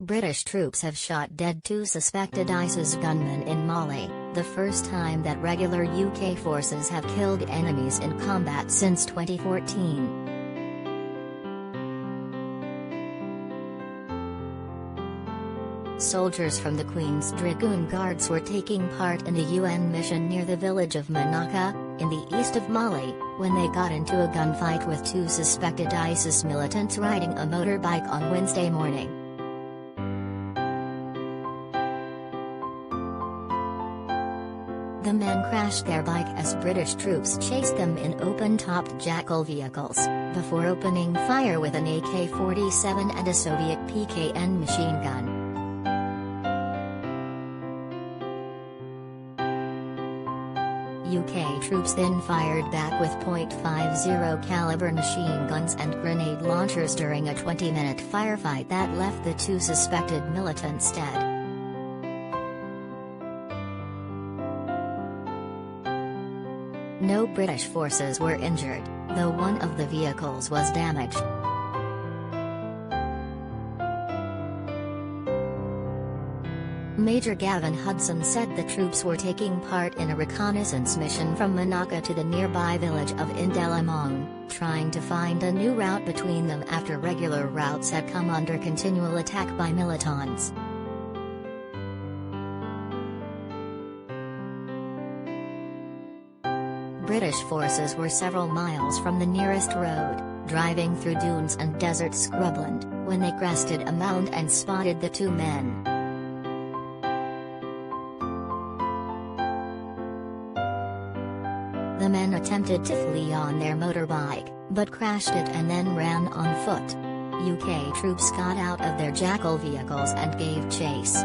British troops have shot dead 2 suspected ISIS gunmen in Mali, the first time that regular UK forces have killed enemies in combat since 2014. Soldiers from the Queen's Dragoon Guards were taking part in a UN mission near the village of Menaka, in the east of Mali, when they got into a gunfight with 2 suspected ISIS militants riding a motorbike on Wednesday morning. The men crashed their bike as British troops chased them in open-topped Jackal vehicles, before opening fire with an AK-47 and a Soviet PKN machine gun. UK troops then fired back with .50 caliber machine guns and grenade launchers during a 20-minute firefight that left the 2 suspected militants dead. No British forces were injured, though one of the vehicles was damaged. Major Gavin Hudson said the troops were taking part in a reconnaissance mission from Menaka to the nearby village of Indelimong, trying to find a new route between them after regular routes had come under continual attack by militants. British forces were several miles from the nearest road, driving through dunes and desert scrubland, when they crested a mound and spotted the 2 men. The men attempted to flee on their motorbike, but crashed it and then ran on foot. UK troops got out of their Jackal vehicles and gave chase.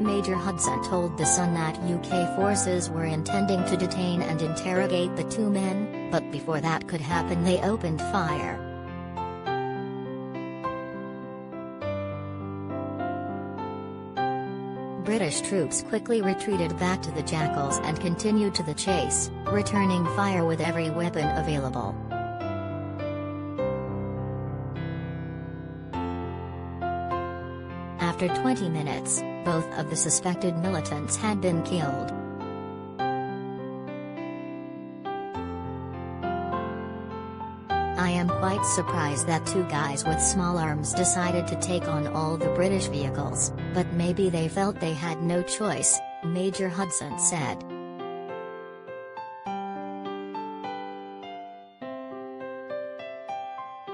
Major Hudson told The Sun that UK forces were intending to detain and interrogate the 2 men, but before that could happen they opened fire. British troops quickly retreated back to the Jackals and continued to the chase, returning fire with every weapon available. After 20 minutes, both of the suspected militants had been killed. I am quite surprised that 2 guys with small arms decided to take on all the British vehicles, but maybe they felt they had no choice, Major Hudson said.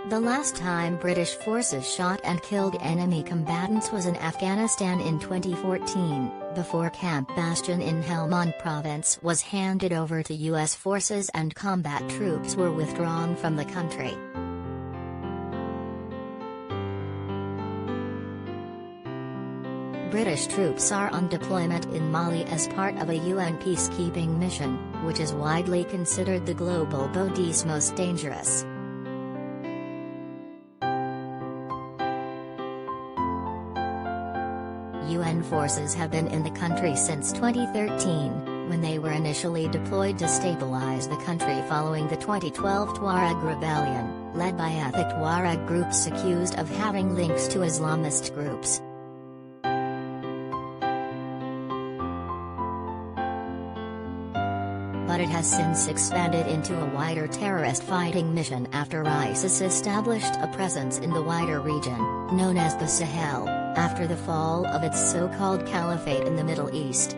The last time British forces shot and killed enemy combatants was in Afghanistan in 2014, before Camp Bastion in Helmand province was handed over to US forces and combat troops were withdrawn from the country. British troops are on deployment in Mali as part of a UN peacekeeping mission, which is widely considered the global body's most dangerous. UN forces have been in the country since 2013, when they were initially deployed to stabilize the country following the 2012 Tuareg rebellion, led by ethnic Tuareg groups accused of having links to Islamist groups. But it has since expanded into a wider terrorist fighting mission after ISIS established a presence in the wider region, known as the Sahel, after the fall of its so-called caliphate in the Middle East.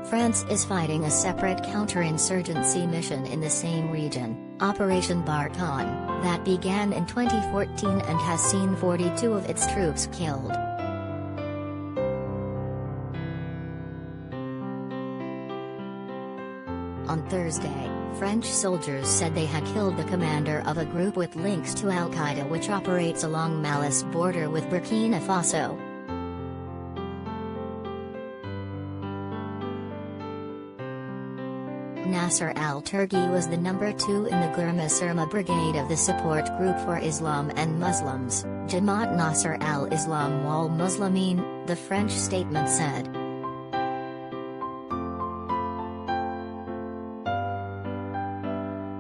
France is fighting a separate counterinsurgency mission in the same region, Operation Barkhane, that began in 2014 and has seen 42 of its troops killed. On Thursday, French soldiers said they had killed the commander of a group with links to Al-Qaeda which operates along Mali's border with Burkina Faso. Nasser al-Turki was the number 2 in the Ghurma brigade of the Support Group for Islam and Muslims, Jamaat Nasser al-Islam wal Muslimin, the French statement said.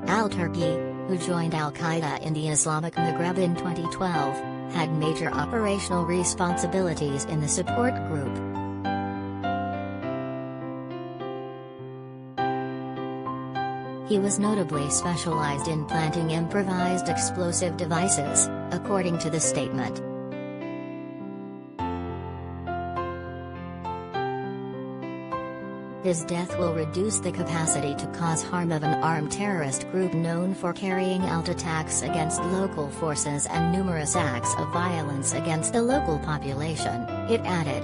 Al-Turki, who joined Al-Qaeda in the Islamic Maghreb in 2012, had major operational responsibilities in the support group. He was notably specialized in planting improvised explosive devices, according to the statement. His death will reduce the capacity to cause harm of an armed terrorist group known for carrying out attacks against local forces and numerous acts of violence against the local population, it added.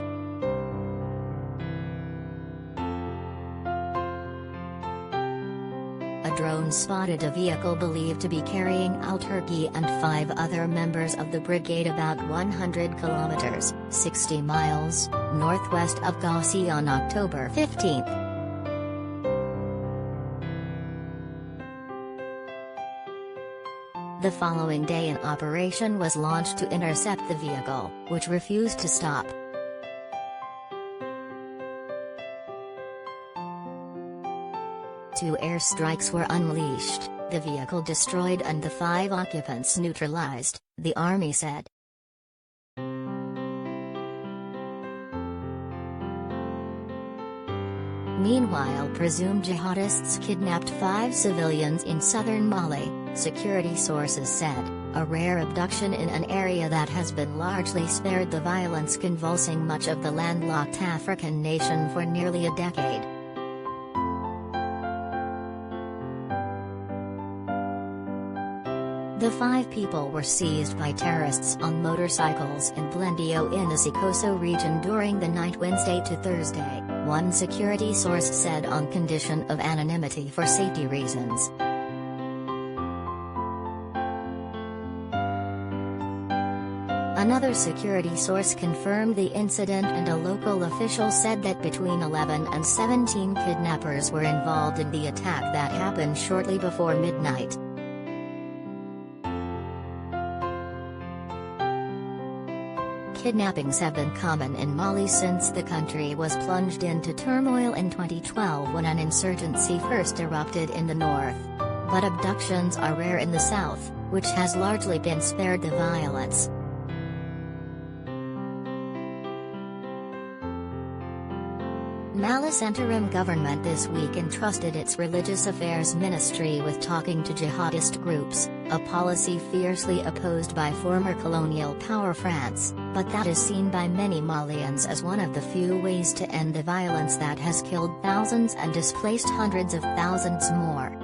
A drone spotted a vehicle believed to be carrying Al-Turki and 5 other members of the brigade about 100 kilometers, 60 miles, northwest of Ghazi on October 15. The following day an operation was launched to intercept the vehicle, which refused to stop. Two airstrikes were unleashed, the vehicle destroyed and the 5 occupants neutralized, the army said. Meanwhile, presumed jihadists kidnapped 5 civilians in southern Mali, security sources said, a rare abduction in an area that has been largely spared the violence convulsing much of the landlocked African nation for nearly a decade. The 5 people were seized by terrorists on motorcycles in Blendio in the Sikoso region during the night Wednesday to Thursday, one security source said on condition of anonymity for safety reasons. Another security source confirmed the incident and a local official said that between 11 and 17 kidnappers were involved in the attack that happened shortly before midnight. Kidnappings have been common in Mali since the country was plunged into turmoil in 2012 when an insurgency first erupted in the north. But abductions are rare in the south, which has largely been spared the violence. Mali's interim government this week entrusted its religious affairs ministry with talking to jihadist groups, a policy fiercely opposed by former colonial power France, but that is seen by many Malians as one of the few ways to end the violence that has killed thousands and displaced hundreds of thousands more.